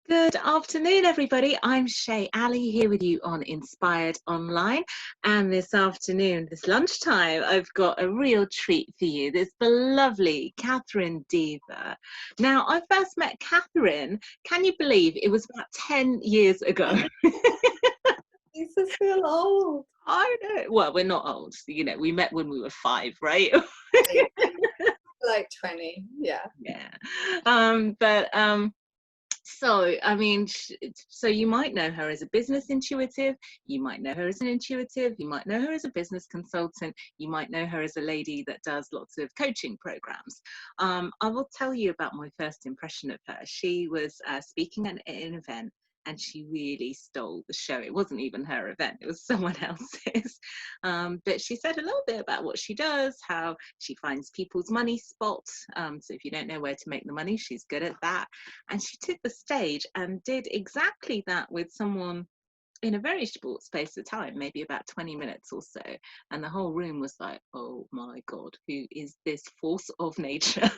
Good afternoon, everybody. I'm Shay Ali here with you on Inspired Online. And this afternoon, this lunchtime, I've got a real treat for you. This lovely Katharine Dever. Now, I first met Katharine, can you believe it was about 10 years ago? You just feel old. I know. Well, we're not old. We met when we were 5, right? Like 20, yeah. Yeah. So, I mean, so you might know her as a business intuitive, you might know her as an intuitive, you might know her as a business consultant, you might know her as a lady that does lots of coaching programs. I will tell you about my first impression of her. She was speaking at an event and she really stole the show. It wasn't even her event, it was someone else's. But she said a little bit about what she does, how she finds people's money spots. So if you don't know where to make the money, she's good at that. And she took the stage and did exactly that with someone in a very short space of time, maybe about 20 minutes or so. And the whole room was like, oh my God, who is this force of nature?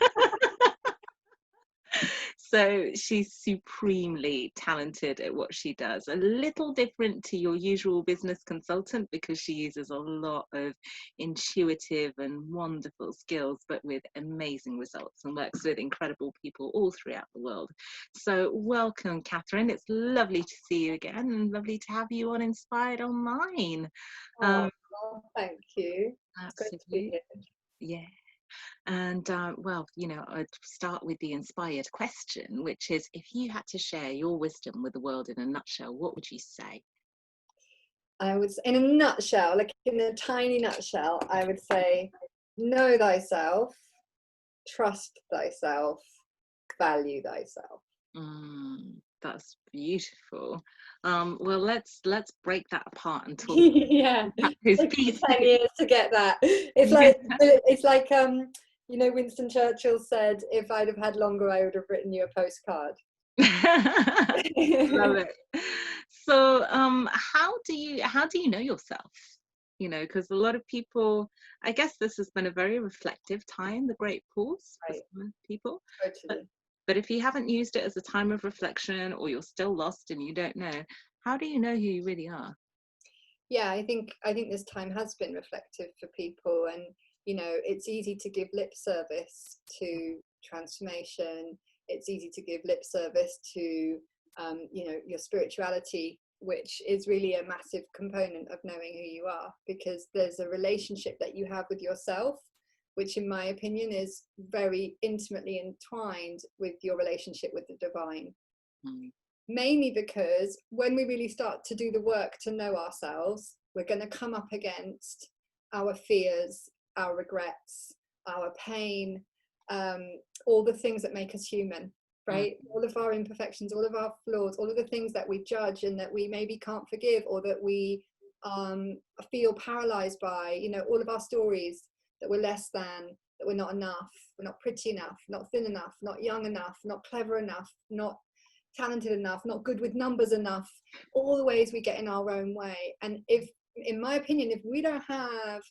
So she's supremely talented at what she does. A little different to your usual business consultant because she uses a lot of intuitive and wonderful skills, but with amazing results, and works with incredible people all throughout the world. So welcome, Katharine. It's lovely to see you again and lovely to have you on Inspired Online. Oh, thank you. It's great to be Absolutely. here. Yeah. And I'd start with the inspired question, which is, if you had to share your wisdom with the world in a nutshell, what would you say? I would, in a nutshell, like in a tiny nutshell, I would say, know thyself, trust thyself, value thyself. That's beautiful. Well, let's break that apart and talk Yeah, about it those took me pieces. 10 years to get that. Yeah. It's like Winston Churchill said, if I'd have had longer, I would have written you a postcard. Love it. So, how do you know yourself? Because a lot of people, I guess this has been a very reflective time, the Great Pause for Right, some people. But, totally. but if you haven't used it as a time of reflection, or you're still lost and you don't know, how do you know who you really are? Yeah, I think this time has been reflective for people, and it's easy to give lip service to transformation. It's easy to give lip service to your spirituality, which is really a massive component of knowing who you are, because there's a relationship that you have with yourself, which in my opinion is very intimately entwined with your relationship with the divine. Mm. Mainly because when we really start to do the work to know ourselves, we're going to come up against our fears, our regrets, our pain, all the things that make us human, right? All of our imperfections, all of our flaws, all of the things that we judge and that we maybe can't forgive, or that we feel paralyzed by, all of our stories that we're less than, that we're not enough, we're not pretty enough, not thin enough, not young enough, not clever enough, not talented enough, not good with numbers enough, all the ways we get in our own way. And if, in my opinion, if we don't have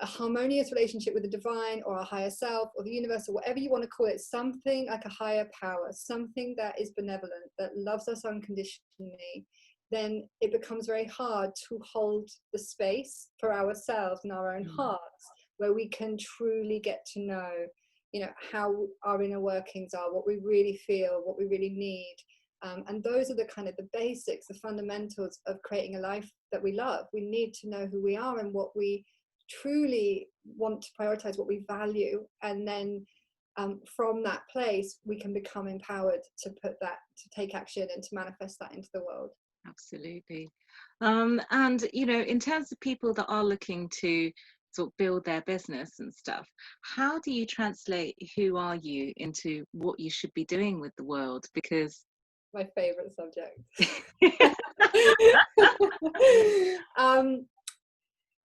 a harmonious relationship with the divine or our higher self or the universe or whatever you want to call it, something like a higher power, something that is benevolent, that loves us unconditionally, then it becomes very hard to hold the space for ourselves in our own hearts, where we can truly get to know how our inner workings are, what we really feel, what we really need. And those are the kind of the basics, the fundamentals of creating a life that we love. We need to know who we are and what we truly want to prioritize, what we value. And then from that place, we can become empowered to take action and to manifest that into the world. Absolutely. And in terms of people that are looking to sort of build their business and stuff, how do you translate who are you into what you should be doing with the world? Because My favorite subject.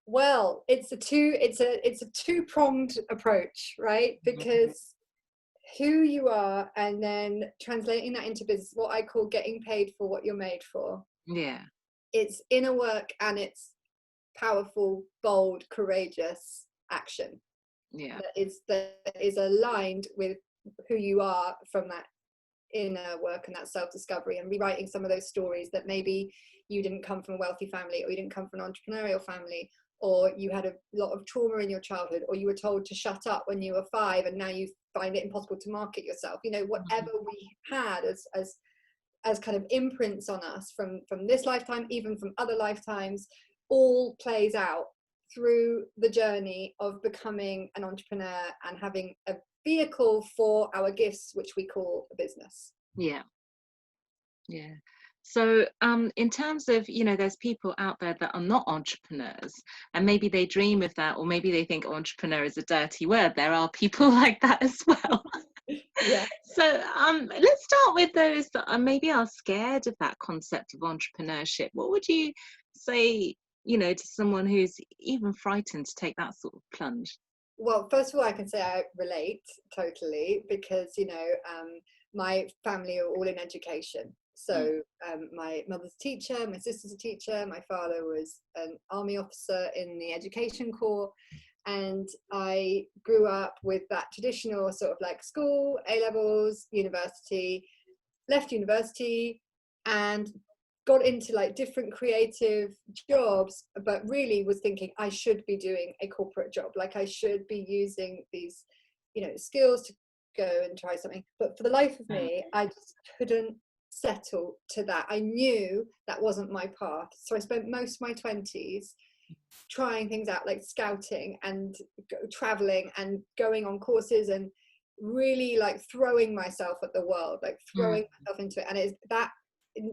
Well, it's a two-pronged approach, right? Because who you are, and then translating that into business, what I call getting paid for what you're made for. yeah, It's inner work, and it's powerful, bold, courageous action yeah, that is aligned with who you are from that inner work and that self-discovery, and rewriting some of those stories that maybe you didn't come from a wealthy family, or you didn't come from an entrepreneurial family, or you had a lot of trauma in your childhood, or you were told to shut up when you were 5 and now you find it impossible to market yourself. You know, whatever we had as kind of imprints on us from this lifetime, even from other lifetimes, all plays out through the journey of becoming an entrepreneur and having a vehicle for our gifts, which we call a business. Yeah. So in terms of, you know, there's people out there that are not entrepreneurs, and maybe they dream of that, or maybe they think entrepreneur is a dirty word. There are people like that as well. Yeah. So let's start with those that are maybe are scared of that concept of entrepreneurship. What would you say, you know, to someone who's even frightened to take that sort of plunge? Well, first of all, I can say I relate totally, because, you know, my family are all in education. So my mother's a teacher, my sister's a teacher, my father was an army officer in the education corps, and I grew up with that traditional sort of like school, A-levels, university, left university, and got into like different creative jobs, but really was thinking I should be doing a corporate job, like I should be using these, you know, skills to go and try something. But for the life of me, I just couldn't settle to that. I knew that wasn't my path. So I spent most of my 20s trying things out, like scouting and traveling and going on courses and really like throwing myself at the world, like throwing myself into it. And it's that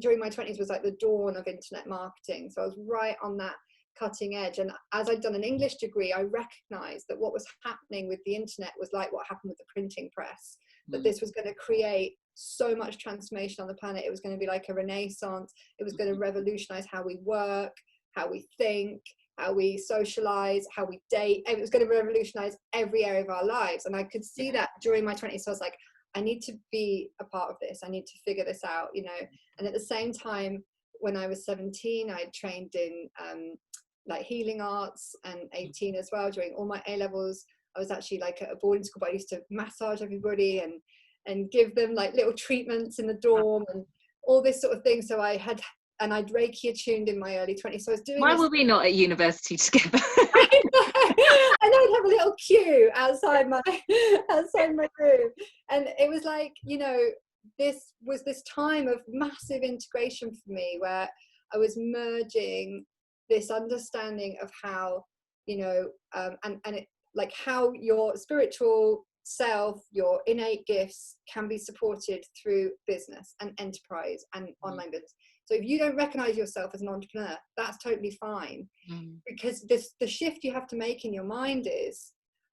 during my 20s was like the dawn of internet marketing. So I was right on that cutting edge. And as I'd done an English degree, I recognized that what was happening with the internet was like what happened with the printing press, that this was going to create so much transformation on the planet. It was going to be like a renaissance. It was going to revolutionize how we work, how we think, how we socialize, how we date. It was going to revolutionize every area of our lives. And I could see that during my 20s. So I was like, I need to be a part of this. I need to figure this out, you know. And at the same time, when I was 17, I trained in like healing arts, and 18 as well. During all my A-levels, I was actually like at a boarding school, but I used to massage everybody and give them like little treatments in the dorm and all this sort of thing. So I'd Reiki attuned in my early 20s. So I was doing Why were we not at university together? I know, I'd have a little queue outside my room. And it was like, you know, this was this time of massive integration for me, where I was merging this understanding of how, you know, and it, like how your spiritual self, your innate gifts can be supported through business and enterprise and online business. So if you don't recognize yourself as an entrepreneur, that's totally fine, because the shift you have to make in your mind is,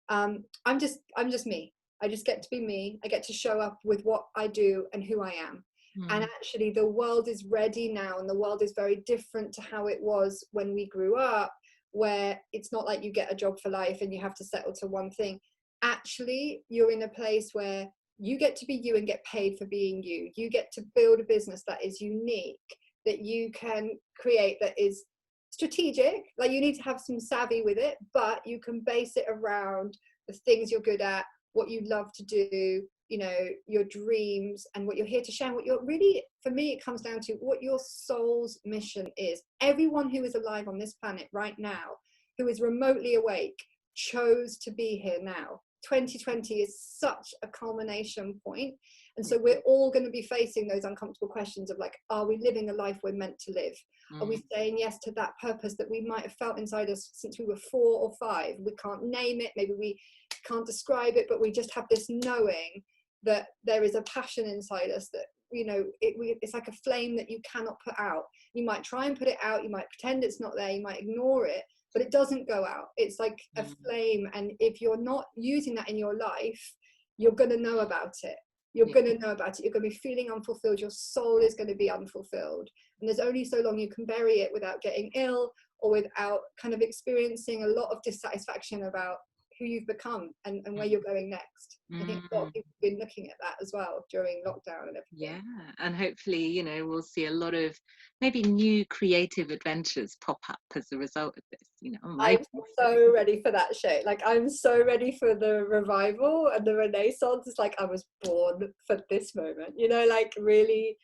I'm just me. I just get to be me. I get to show up with what I do and who I am. And actually the world is ready now, and the world is very different to how it was when we grew up, where it's not like you get a job for life and you have to settle to one thing. Actually, you're in a place where you get to be you and get paid for being you. You get to build a business that is unique, that you can create, that is strategic. Like, you need to have some savvy with it, but you can base it around the things you're good at, what you love to do, you know, your dreams, and what you're here to share. What you're really, for me, it comes down to what your soul's mission is. Everyone who is alive on this planet right now, who is remotely awake, chose to be here now. 2020 is such a culmination point. And so we're all going to be facing those uncomfortable questions of like, are we living a life we're meant to live? Are we saying yes to that purpose that we might have felt inside us since we were 4 or 5? We can't name it, maybe we can't describe it, but we just have this knowing that there is a passion inside us that, you know, it's like a flame that you cannot put out. You might try and put it out, you might pretend it's not there, you might ignore it, but it doesn't go out. It's like a flame, and if you're not using that in your life, you're going to know about it. You're going to know about it. You're going to be feeling unfulfilled. Your soul is going to be unfulfilled. And there's only so long you can bury it without getting ill, or without kind of experiencing a lot of dissatisfaction about who you've become and where you're going next. I think a lot of people have been looking at that as well during lockdown and everything. Yeah, and hopefully, you know, we'll see a lot of maybe new creative adventures pop up as a result of this. You know, I'm so ready for that shit. Like, I'm so ready for the revival and the renaissance. It's like I was born for this moment, you know, like really.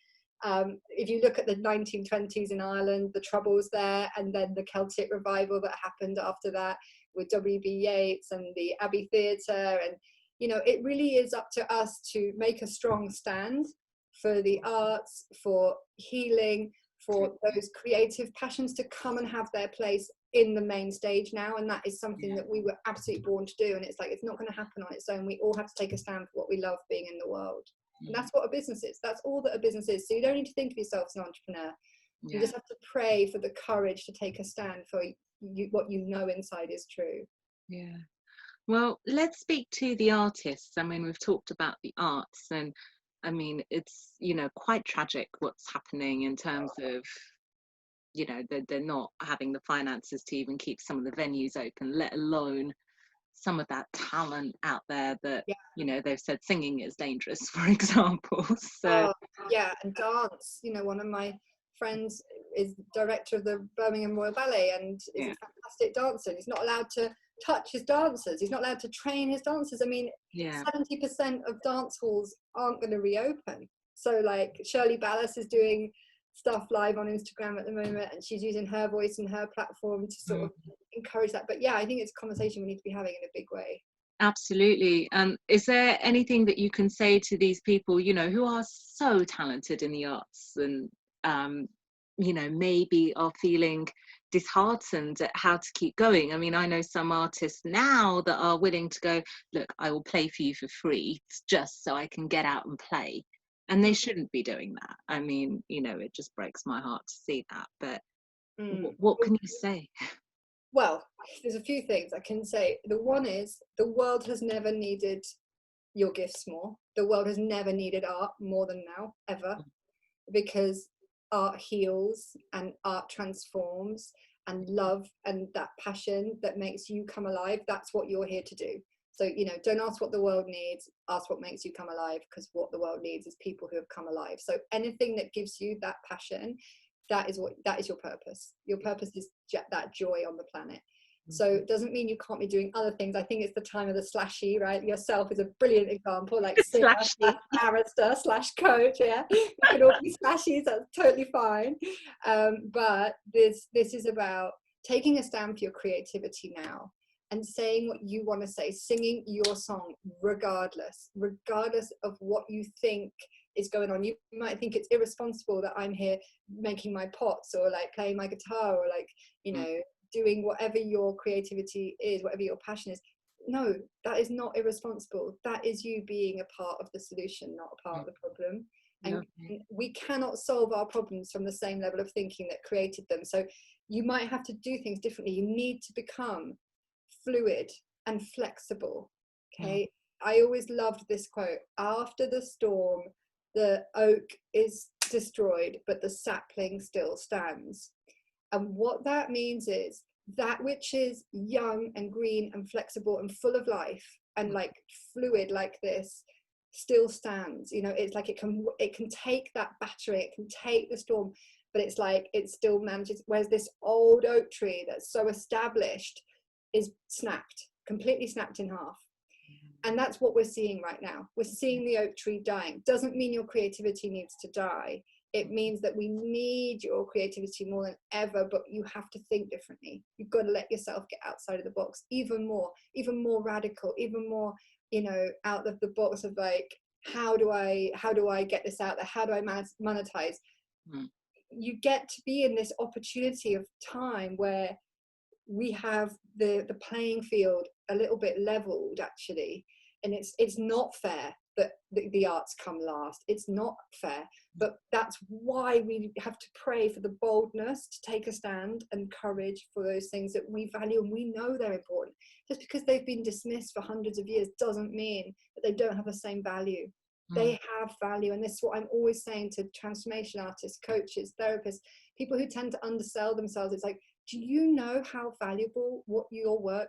If you look at the 1920s in Ireland, the Troubles there, and then the Celtic revival that happened after that with W.B. Yeats and the Abbey Theatre, and you know, it really is up to us to make a strong stand for the arts, for healing, for those creative passions to come and have their place in the main stage now. And that is something that we were absolutely born to do. And it's like, it's not going to happen on its own. We all have to take a stand for what we love being in the world. And that's what a business is. That's all that a business is. So you don't need to think of yourself as an entrepreneur. You just have to pray for the courage to take a stand for what you know inside is true. Yeah. Well, let's speak to the artists. I mean, we've talked about the arts, and I mean, it's, you know, quite tragic what's happening in terms of, you know, they're not having the finances to even keep some of the venues open, let alone some of that talent out there that, you know, they've said singing is dangerous, for example. So and dance, you know, one of my friends is director of the Birmingham Royal Ballet and is a fantastic dancer. He's not allowed to touch his dancers. He's not allowed to train his dancers. I mean, 70% of dance halls aren't going to reopen. So like Shirley Ballas is doing stuff live on Instagram at the moment, and she's using her voice and her platform to sort of encourage that. But yeah, I think it's a conversation we need to be having in a big way. Absolutely. Is there anything that you can say to these people, you know, who are so talented in the arts and, you know, maybe are feeling disheartened at how to keep going? I mean, I know some artists now that are willing to go, look, I will play for you for free just so I can get out and play. And they shouldn't be doing that. I mean, you know, it just breaks my heart to see that. But what can you say? Well, there's a few things I can say. The one is, the world has never needed your gifts more. The world has never needed art more than now, ever, because art heals and art transforms, and love and that passion that makes you come alive, that's what you're here to do. So, you know, don't ask what the world needs, ask what makes you come alive, because what the world needs is people who have come alive. So anything that gives you that passion, that is your purpose. Your purpose is that joy on the planet. So it doesn't mean you can't be doing other things. I think it's the time of the slashy, right? Yourself is a brilliant example, like singer, barrister, /coach. Yeah, you can all be slashies. That's totally fine. But this is about taking a stand for your creativity now and saying what you want to say, singing your song, regardless of what you think is going on. You might think it's irresponsible that I'm here making my pots or like playing my guitar or like, you know, doing whatever your creativity is, whatever your passion is. No, that is not irresponsible. That is you being a part of the solution, not a part of the problem. And we cannot solve our problems from the same level of thinking that created them. So you might have to do things differently. You need to become fluid and flexible. Okay. I always loved this quote: after the storm, the oak is destroyed, but the sapling still stands. And what that means is that which is young and green and flexible and full of life and like fluid like this still stands. You know, it's like it can take that battering, it can take the storm, but it's like it still manages. Whereas this old oak tree that's so established is completely snapped in half. And that's what we're seeing right now. We're seeing the oak tree dying. Doesn't mean your creativity needs to die. It means that we need your creativity more than ever, but you have to think differently. You've got to let yourself get outside of the box even more radical, even more, you know, out of the box of like, how do I get this out there? How do I monetize? You get to be in this opportunity of time where we have the playing field a little bit leveled, actually. And it's not fair that the arts come last. It's not fair, but that's why we have to pray for the boldness to take a stand and courage for those things that we value and we know they're important. Just because they've been dismissed for hundreds of years doesn't mean that they don't have the same value. They have value. And this is what I'm always saying to transformation artists, coaches, therapists, people who tend to undersell themselves. It's like, do you know how valuable what your work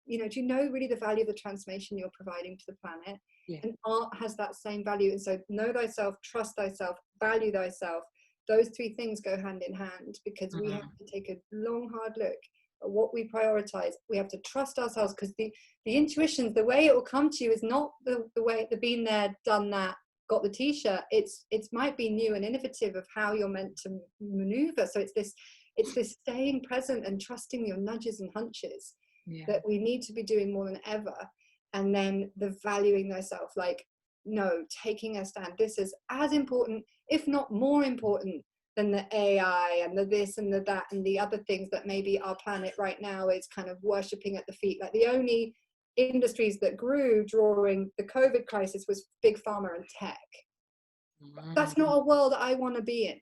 do you know really the value of the transformation you're providing to the planet? Yeah. And art has that same value. And so know thyself, trust thyself, value thyself. Those three things go hand in hand, because we have to take a long, hard look at what we prioritize. We have to trust ourselves, because the intuitions, the way it will come to you is not the way, the been there, done that, got the t-shirt. It might be new and innovative of how you're meant to maneuver. So it's this staying present and trusting your nudges and hunches that we need to be doing more than ever. And then the valuing thyself, like, no, taking a stand. This is as important, if not more important, than the AI and the this and the that and the other things that maybe our planet right now is kind of worshipping at the feet. Like, the only industries that grew during the COVID crisis was big pharma and tech. That's not a world I want to be in.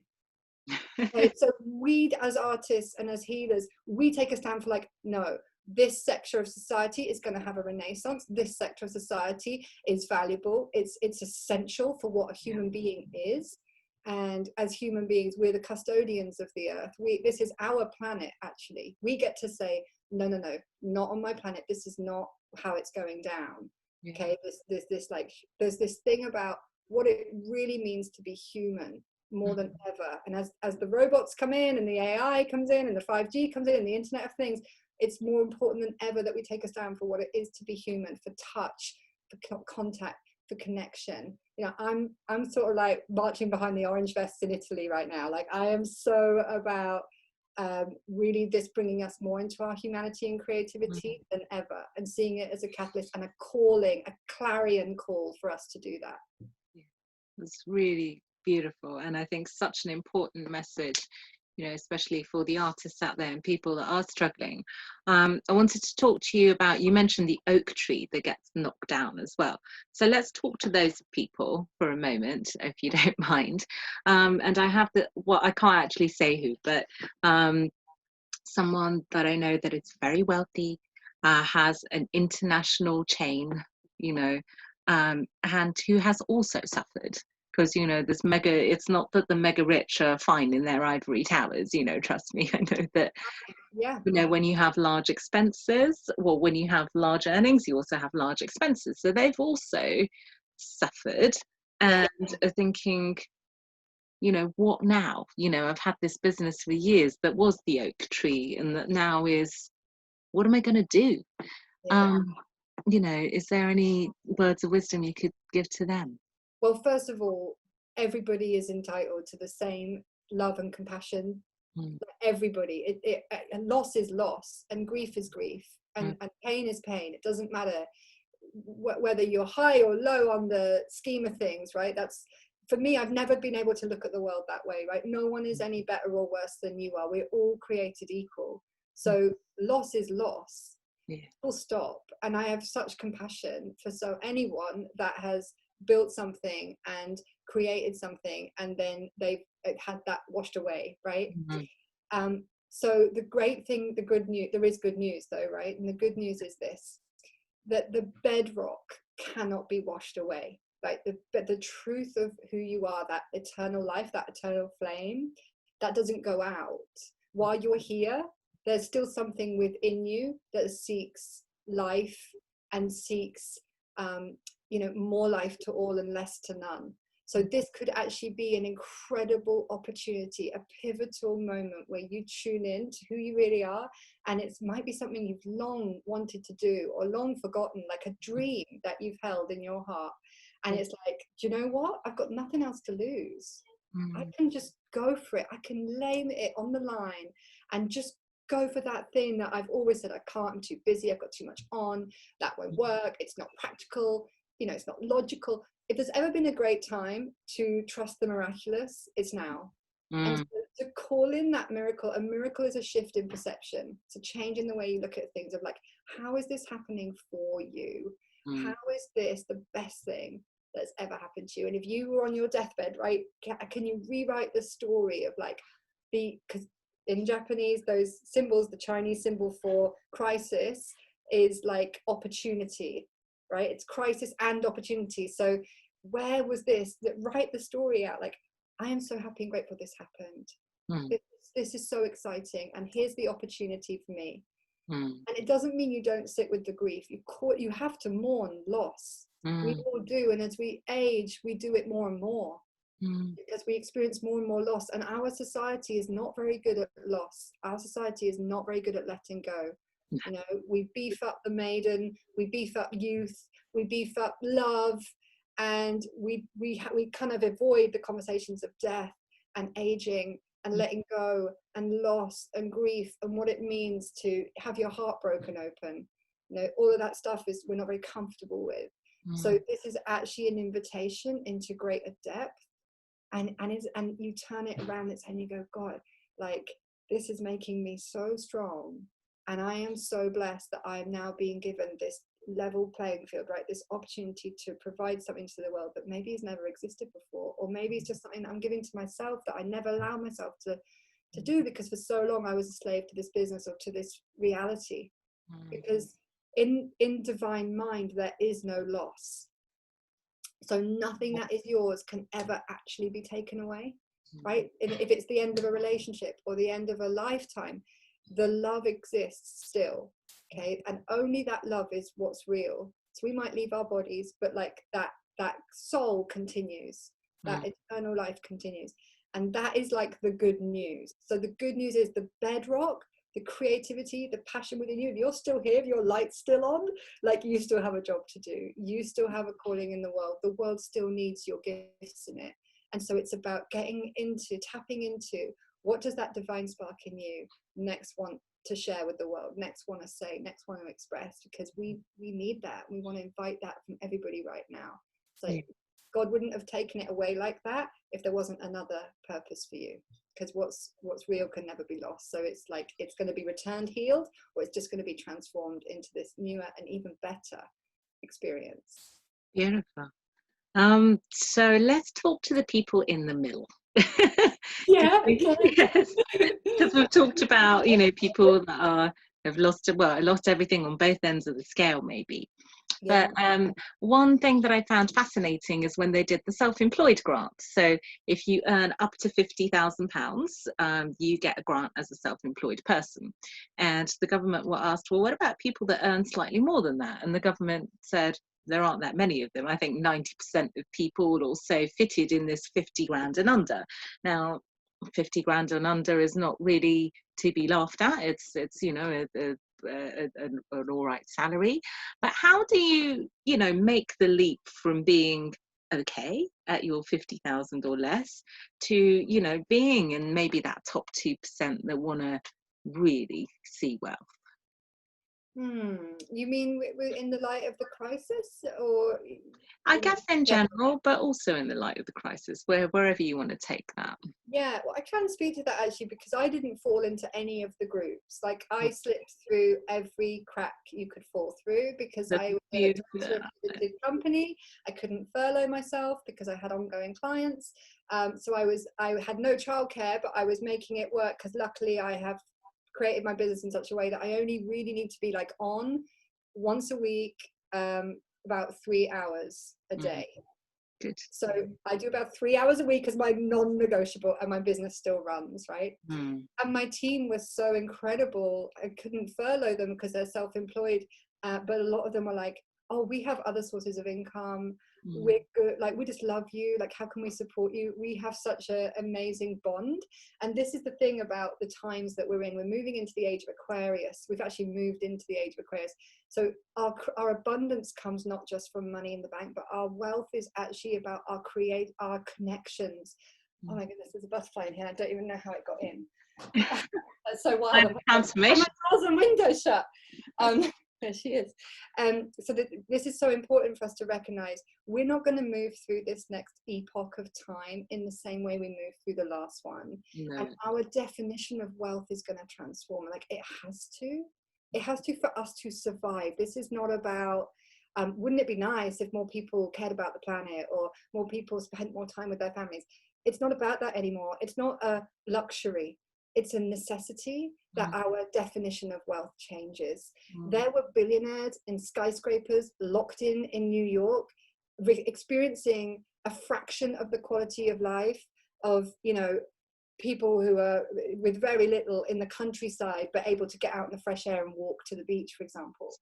Okay, so we as artists and as healers, we take a stand for, like, no, this sector of society is going to have a renaissance. This sector of society is valuable. It's essential for what a human being is. And as human beings, we're the custodians of the earth. This is our planet, actually. We get to say, no, not on my planet. This is not how it's going down. Okay, there's this thing about what it really means to be human, more than ever. And as the robots come in and the AI comes in and the 5G comes in and the Internet of Things, it's more important than ever that we take a stand for what it is to be human, for touch, for contact, for connection. I'm sort of like marching behind the orange vests in Italy right now. Like, I am so about really this bringing us more into our humanity and creativity than ever, and seeing it as a catalyst and a calling, a clarion call for us to do that. It's really beautiful, and I think such an important message, especially for the artists out there and people that are struggling. I wanted to talk to you about, you mentioned the oak tree that gets knocked down as well. So let's talk to those people for a moment, if you don't mind. And I have I can't actually say who, but someone that I know that is very wealthy, has an international chain, and who has also suffered. Because there's it's not that the mega rich are fine in their ivory towers, trust me. I know that when you have large expenses, well, when you have large earnings, you also have large expenses, so they've also suffered and are thinking, what now? I've had this business for years that was the oak tree, and that now is, what am I going to do? Is there any words of wisdom you could give to them? Well, first of all, everybody is entitled to the same love and compassion. Everybody. Loss is loss, and grief is grief, and pain is pain. It doesn't matter whether you're high or low on the scheme of things, right? That's, for me, I've never been able to look at the world that way, right? No one is any better or worse than you are. We're all created equal. So loss is loss. Full stop. And I have such compassion for anyone that has built something and created something and then they've had that washed away, right? So the great thing, the good news, there is good news though, right? And the good news is this, that the bedrock cannot be washed away, right? But the truth of who you are, that eternal life, that eternal flame, that doesn't go out. While you're here, there's still something within you that seeks life and seeks more life to all and less to none. So this could actually be an incredible opportunity, a pivotal moment where you tune in to who you really are, and it might be something you've long wanted to do or long forgotten, like a dream that you've held in your heart, and it's like, do you know what? I've got nothing else to lose. I can just go for it. I can lay it on the line and just go for that thing that I've always said I can't, I'm too busy, I've got too much on, that won't work, it's not practical, it's not logical. If there's ever been a great time to trust the miraculous, it's now. And to call in that miracle, a miracle is a shift in perception. It's a change in the way you look at things, of like, how is this happening for you? How is this the best thing that's ever happened to you? And if you were on your deathbed, right, can you rewrite the story of like, because in Japanese, those symbols, the Chinese symbol for crisis is like opportunity, right? It's crisis and opportunity. So where was this? Write the story out. Like, I am so happy and grateful this happened. This is so exciting. And here's the opportunity for me. And it doesn't mean you don't sit with the grief. You have to mourn loss. We all do. And as we age, we do it more and more because we experience more and more loss. And our society is not very good at loss. Our society is not very good at letting go. You know, we beef up the maiden, we beef up youth, we beef up love, and we kind of avoid the conversations of death and aging and letting go and loss and grief and what it means to have your heart broken open. You know, all of that stuff is we're not very comfortable with. So this is actually an invitation into greater depth, and you turn it around and you go, God, like, this is making me so strong, and I am so blessed that I am now being given this level playing field, right? This opportunity to provide something to the world that maybe has never existed before, or maybe it's just something that I'm giving to myself that I never allow myself to do, because for so long I was a slave to this business or to this reality. Because in divine mind there is no loss, so nothing that is yours can ever actually be taken away, right? And if it's the end of a relationship or the end of a lifetime, the love exists still, okay? And only that love is what's real. So we might leave our bodies, but like that soul continues, that eternal life continues, and that is like the good news. So the good news is the bedrock, the creativity, the passion within you. If you're still here, if your light's still on, like, you still have a job to do, you still have a calling in the world still needs your gifts in it. And so it's about tapping into what does that divine spark in you next want to share with the world, next want to say, next want to express, because we need that. We want to invite that from everybody right now. So God wouldn't have taken it away like that if there wasn't another purpose for you, because what's real can never be lost. So it's like, it's going to be returned healed, or it's just going to be transformed into this newer and even better experience. Beautiful. So let's talk to the people in the middle. Yeah, okay. Yes, because we've talked about, you know, people that have lost everything on both ends of the scale, maybe. Yeah. But one thing that I found fascinating is when they did the self-employed grant. So if you earn up to £50,000, you get a grant as a self-employed person. And the government were asked, well, what about people that earn slightly more than that? And the government said, there aren't that many of them. I think 90% of people also fitted in this 50 grand and under. Now, 50 grand and under is not really to be laughed at. It's you know, an all right salary. But how do you know, make the leap from being okay at your 50,000 or less to, you know, being in maybe that top 2% that want to really see wealth? You mean in the light of the crisis, or I guess in general, but also in the light of the crisis, wherever you want to take that. Yeah, well, I can speak to that actually, because I didn't fall into any of the groups. Like, I slipped through every crack you could fall through, because I was a limited company. I couldn't furlough myself because I had ongoing clients. So I had no childcare, but I was making it work, because luckily I have created my business in such a way that I only really need to be like on once a week, about 3 hours a day. Good. So I do about 3 hours a week as my non-negotiable, and my business still runs, right? And my team was so incredible. I couldn't furlough them because they're self-employed, but a lot of them were like, oh, we have other sources of income. We're good. Like, we just love you. Like, how can we support you? We have such an amazing bond. And this is the thing about the times that we're in. We're moving into the age of Aquarius. We've actually moved into the age of Aquarius. So our abundance comes not just from money in the bank, but our wealth is actually about our connections. Oh my goodness, there's a butterfly in here. I don't even know how it got in. That's so wild. Transformation. My doors and windows shut. There she is. So this is so important for us to recognize. We're not going to move through this next epoch of time in the same way we moved through the last one. No. And our definition of wealth is going to transform. Like, it has to for us to survive. This is not about, wouldn't it be nice if more people cared about the planet, or more people spent more time with their families? It's not about that anymore. It's not a luxury. It's a necessity that our definition of wealth changes. There were billionaires in skyscrapers locked in New York, experiencing a fraction of the quality of life of, you know, people who are with very little in the countryside, but able to get out in the fresh air and walk to the beach, for example.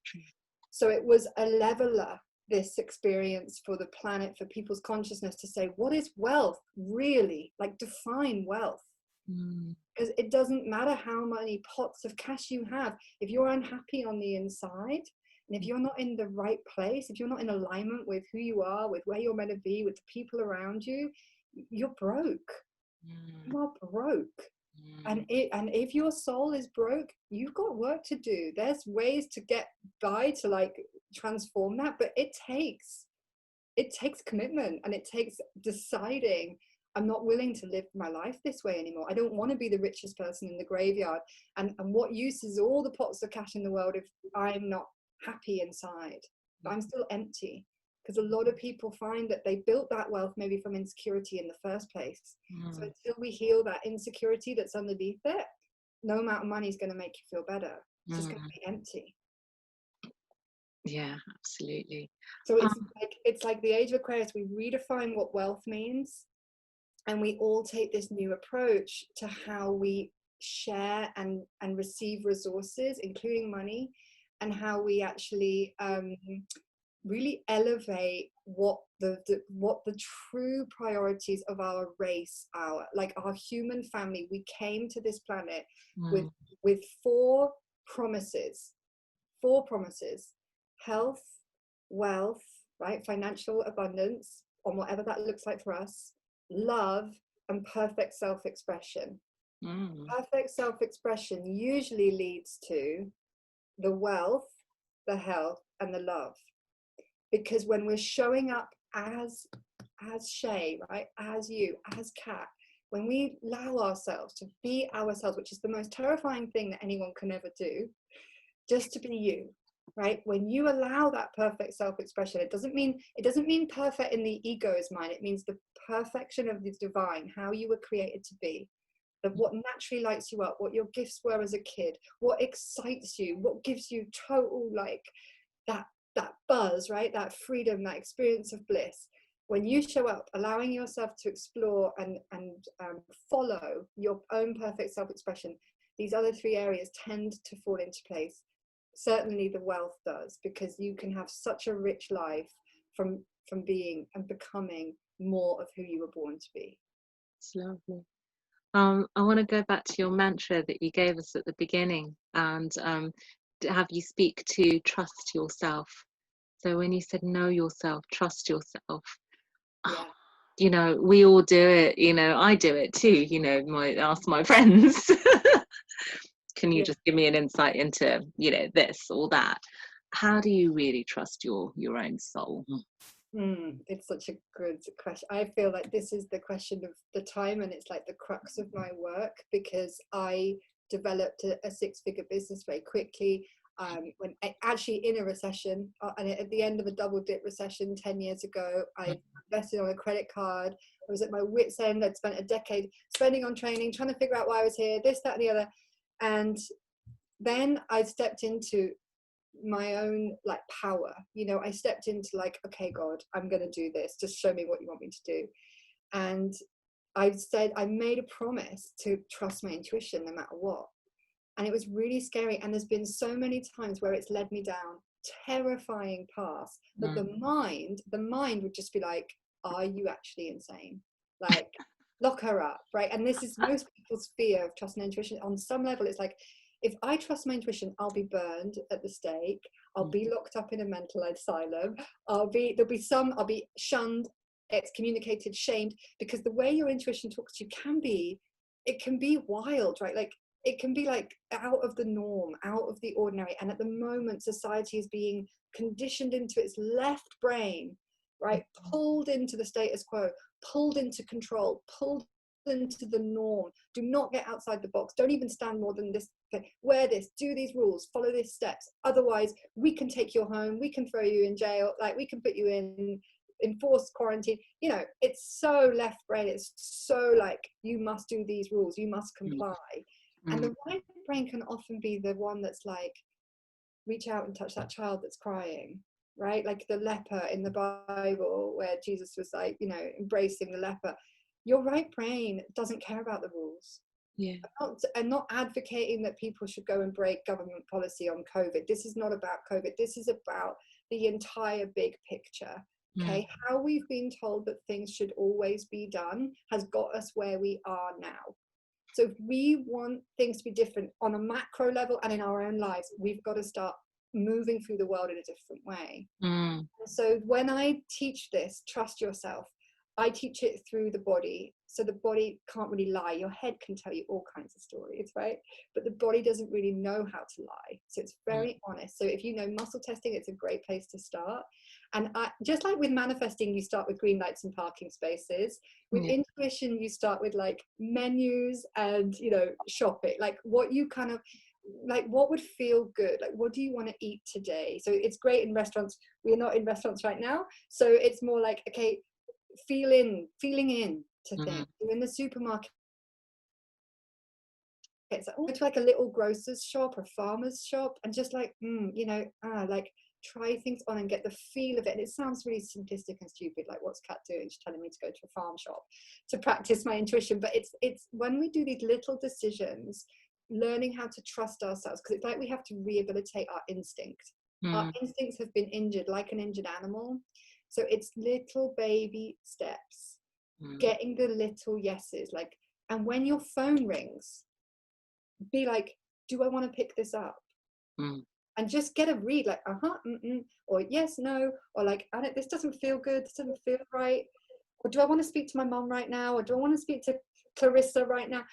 So it was a leveler, this experience for the planet, for people's consciousness, to say, what is wealth really? Like, define wealth. Because it doesn't matter how many pots of cash you have. If you're unhappy on the inside, and if you're not in the right place, if you're not in alignment with who you are, with where you're meant to be, with the people around you, you're broke. You are broke. And if your soul is broke, you've got work to do. There's ways to get by to like transform that, but it takes commitment, and it takes deciding, I'm not willing to live my life this way anymore. I don't want to be the richest person in the graveyard. And what use is all the pots of cash in the world if I'm not happy inside? I'm still empty. Because a lot of people find that they built that wealth maybe from insecurity in the first place. So until we heal that insecurity that's underneath it, no amount of money is going to make you feel better. It's just going to be empty. Yeah, absolutely. So it's like the age of Aquarius. We redefine what wealth means, and we all take this new approach to how we share and receive resources, including money, and how we actually really elevate what the true priorities of our race are. Like our human family, we came to this planet with four promises: health, wealth, right, financial abundance, on whatever that looks like for us, love, and perfect self-expression. Perfect self-expression usually leads to the wealth, the health, and the love. Because when we're showing up as Shay, right, as you, as Kat, when we allow ourselves to be ourselves, which is the most terrifying thing that anyone can ever do, just to be you, right? When you allow that perfect self-expression, it doesn't mean perfect in the ego's mind. It means the perfection of the divine, how you were created to be. That what naturally lights you up, what your gifts were as a kid, what excites you, what gives you total like that buzz, right? That freedom, that experience of bliss. When you show up, allowing yourself to explore and follow your own perfect self-expression, these other three areas tend to fall into place. Certainly the wealth does, because you can have such a rich life from being and becoming more of who you were born to be. It's lovely. I want to go back to your mantra that you gave us at the beginning, and have you speak to trust yourself. So when you said know yourself, trust yourself, Yeah. You know, we all do it. You know, I do it too. You know, ask my friends. Can you just give me an insight into, you know, this or that? How do you really trust your own soul? It's such a good question. I feel like this is the question of the time, and it's like the crux of my work, because I developed a six-figure business very quickly when actually in a recession, and at the end of a double dip recession 10 years ago. I invested on a credit card. I was at my wit's end. I'd spent a decade spending on training, trying to figure out why I was here, this, that, and the other. And then I stepped into my own like power, you know. I stepped into like, okay, God, I'm gonna do this, just show me what you want me to do. And I made a promise to trust my intuition no matter what. And it was really scary, and there's been so many times where it's led me down terrifying paths that the mind would just be like, are you actually insane? Like, lock her up, right? And this is most people's fear of trusting intuition. On some level, it's like, if I trust my intuition, I'll be burned at the stake. I'll be locked up in a mental asylum. I'll be shunned, excommunicated, shamed, because the way your intuition talks to you it can be wild, right? Like, it can be like out of the norm, out of the ordinary. And at the moment, society is being conditioned into its left brain, right? Pulled into the status quo, pulled into control, pulled into the norm. Do not get outside the box. Don't even stand more than this. Wear this, do these rules, follow these steps. Otherwise, we can take you home, we can throw you in jail, like we can put you in enforced quarantine. You know, it's so left brain. It's so like, you must do these rules, you must comply. And the right brain can often be the one that's like, reach out and touch that child that's crying, right? Like the leper in the Bible, where Jesus was like, you know, embracing the leper. your right brain doesn't care about the rules. Yeah. I'm not advocating that people should go and break government policy on COVID. This is not about COVID. This is about the entire big picture. Okay, how we've been told that things should always be done has got us where we are now. So if we want things to be different on a macro level and in our own lives, we've got to start moving through the world in a different way. So when I teach this, trust yourself, I teach it through the body. So the body can't really lie. Your head can tell you all kinds of stories, right? But the body doesn't really know how to lie. So it's very honest. So if you know muscle testing, it's a great place to start. And just like with manifesting, you start with green lights and parking spaces. With intuition, you start with like menus and, you know, shopping, like what you kind of, like what would feel good, like what do you want to eat today? So it's great in restaurants. We're not in restaurants right now, so it's more like, okay, feeling in to things. You're in the supermarket, it's like a little grocer's shop or farmer's shop, and just like you know, like try things on and get the feel of it. And it sounds really simplistic and stupid, like what's Kat doing? She's telling me to go to a farm shop to practice my intuition. But it's when we do these little decisions, learning how to trust ourselves, because it's like we have to rehabilitate our instinct. Our instincts have been injured like an injured animal. So it's little baby steps, getting the little yeses, like, and when your phone rings, be like, do I want to pick this up? And just get a read, like, or yes, no, or like, this doesn't feel good, this doesn't feel right, or do I want to speak to my mom right now, or do I want to speak to Clarissa right now?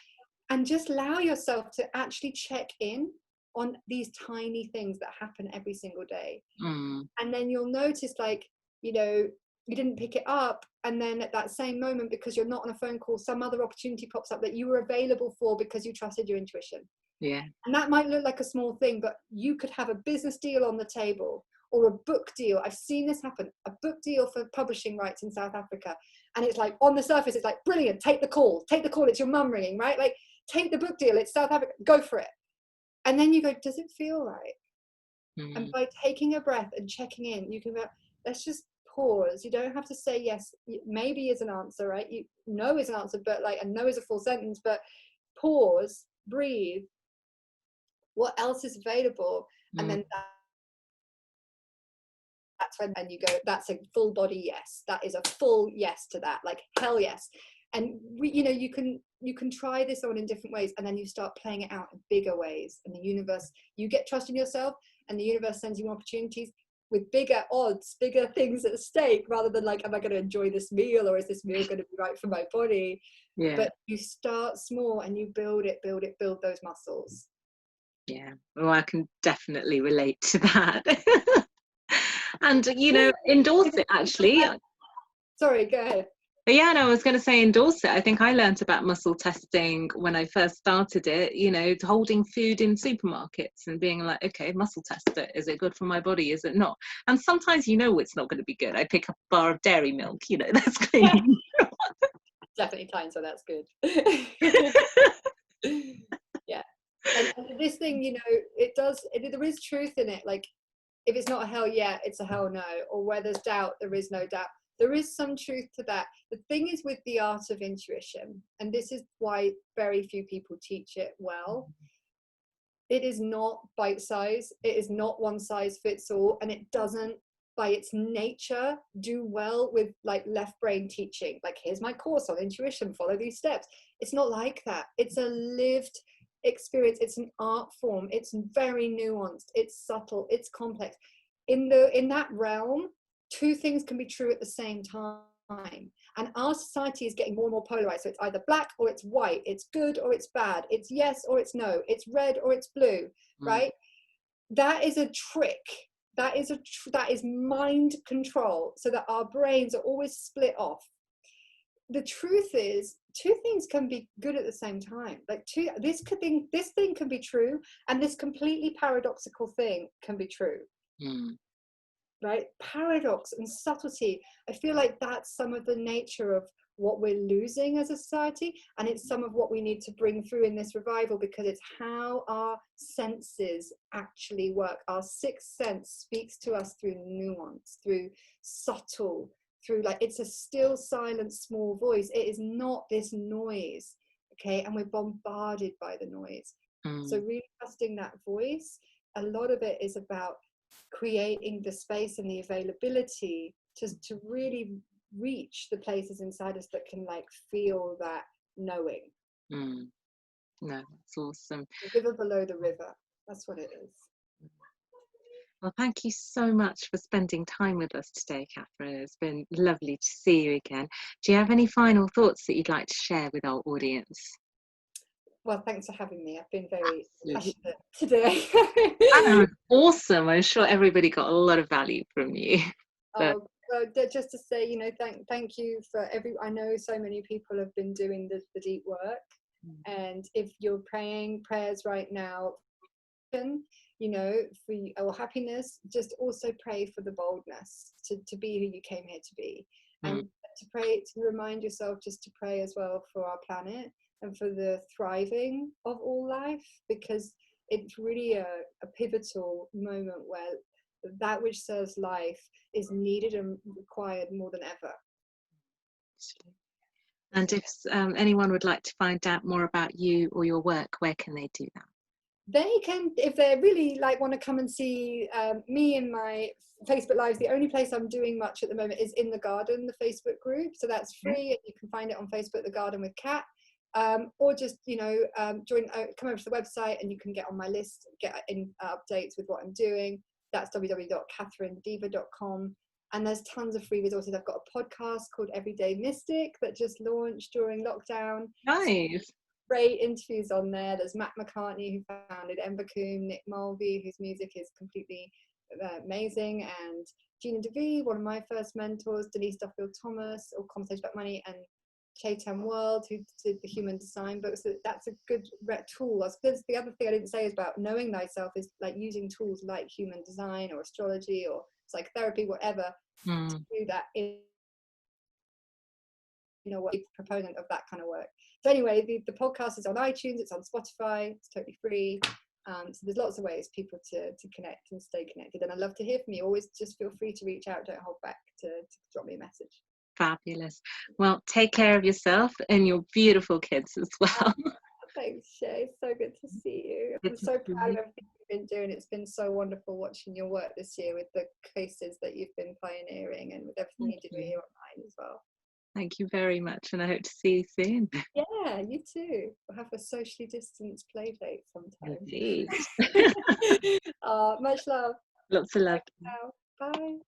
And just allow yourself to actually check in on these tiny things that happen every single day. And then you'll notice, like, you know, you didn't pick it up, and then at that same moment, because you're not on a phone call, some other opportunity pops up that you were available for because you trusted your intuition. And that might look like a small thing, but you could have a business deal on the table, or a book deal. I've seen this happen, a book deal for publishing rights in South Africa, and it's like, on the surface, it's like, brilliant, take the call, it's your mum ringing, right? Like, take the book deal, it's South Africa, go for it. And then you go, does it feel right? And by taking a breath and checking in, you can go, let's just pause. You don't have to say yes, maybe is an answer, right? You no is an answer, but like, and no is a full sentence, but pause, breathe, what else is available? And then that's when, and you go, that's a full body yes, that is a full yes to that, like hell yes. And you know, you can try this on in different ways, and then you start playing it out in bigger ways, and the universe, you get trust in yourself, and the universe sends you opportunities with bigger odds, bigger things at stake, rather than like, am I going to enjoy this meal, or is this meal going to be right for my body? But you start small and you build those muscles. Well, I can definitely relate to that. And, you know, endorse it, actually. Sorry, go ahead. No, I was going to say endorse it. I think I learned about muscle testing when I first started it, you know, holding food in supermarkets and being like, okay, muscle test it. Is it good for my body? Is it not? And sometimes, you know, it's not going to be good. I pick up a bar of dairy milk, you know, that's clean. Definitely times where that's good. And this thing, you know, there is truth in it. Like, if it's not a hell yeah, it's a hell no. Or where there's doubt, there is no doubt. There is some truth to that. The thing is with the art of intuition, and this is why very few people teach it well, it is not bite size. It is not one size fits all. And it doesn't, by its nature, do well with like left brain teaching. Like, here's my course on intuition, follow these steps. It's not like that. It's a lived experience. It's an art form. It's very nuanced, it's subtle, it's complex. In that realm, two things can be true at the same time, and our society is getting more and more polarized. So it's either black or it's white, it's good or it's bad, it's yes or it's no, it's red or it's blue, right? That is a trick. That is mind control, so that our brains are always split off. The truth is, two things can be good at the same time. Like, this thing can be true, and this completely paradoxical thing can be true. Right? Paradox and subtlety. I feel like that's some of the nature of what we're losing as a society, and it's some of what we need to bring through in this revival, because it's how our senses actually work. Our sixth sense speaks to us through nuance, through subtle through, like, it's a still, silent, small voice. It is not this noise, okay? And we're bombarded by the noise. So really trusting that voice. A lot of it is about creating the space and the availability to really reach the places inside us that can, like, feel that knowing. No, that's awesome. The river below the river, that's what it is. Well, thank you so much for spending time with us today, Katharine. It's been lovely to see you again. Do you have any final thoughts that you'd like to share with our audience? Well, thanks for having me. I've been very passionate today. Awesome. I'm sure everybody got a lot of value from you. Well, just to say, you know, thank you for I know so many people have been doing the deep work, and if you're praying prayers right now, you know, for our happiness, just also pray for the boldness to be who you came here to be, and to pray, to remind yourself just to pray as well for our planet and for the thriving of all life, because it's really a pivotal moment where that which serves life is needed and required more than ever. And if anyone would like to find out more about you or your work, where can they do that? They can, if they really like want to come and see me in my Facebook Lives. The only place I'm doing much at the moment is in the Garden, the Facebook group. So that's free, and you can find it on Facebook, The Garden with Kat. Or just, you know, come over to the website and you can get on my list, get in updates with what I'm doing. That's www.katharinedever.com. And there's tons of free resources. I've got a podcast called Everyday Mystic that just launched during lockdown. Nice. Great interviews on there. There's Matt McCartney, who founded Embercoom, Nick Mulvey, whose music is completely amazing, and Gina DeVee, one of my first mentors, Denise Duffield Thomas, or Conversation About Money, and Chaitan World, who did the human design books. So that's a good tool. I suppose the other thing I didn't say is about knowing thyself is like using tools like human design or astrology or psychotherapy, whatever, to do that in, you know, what proponent of that kind of work. So anyway, the podcast is on iTunes, it's on Spotify, it's totally free. So there's lots of ways people to connect and stay connected. And I'd love to hear from you. Always just feel free to reach out. Don't hold back to drop me a message. Fabulous. Well, take care of yourself and your beautiful kids as well. Thanks, Shay. So good to see you. I'm so proud of everything you've been doing. It's been so wonderful watching your work this year with the cases that you've been pioneering and with everything you did here online as well. Thank you very much, and I hope to see you soon. Yeah, you too. We'll have a socially distanced play date sometime. Indeed. Much love. Lots of love. Bye.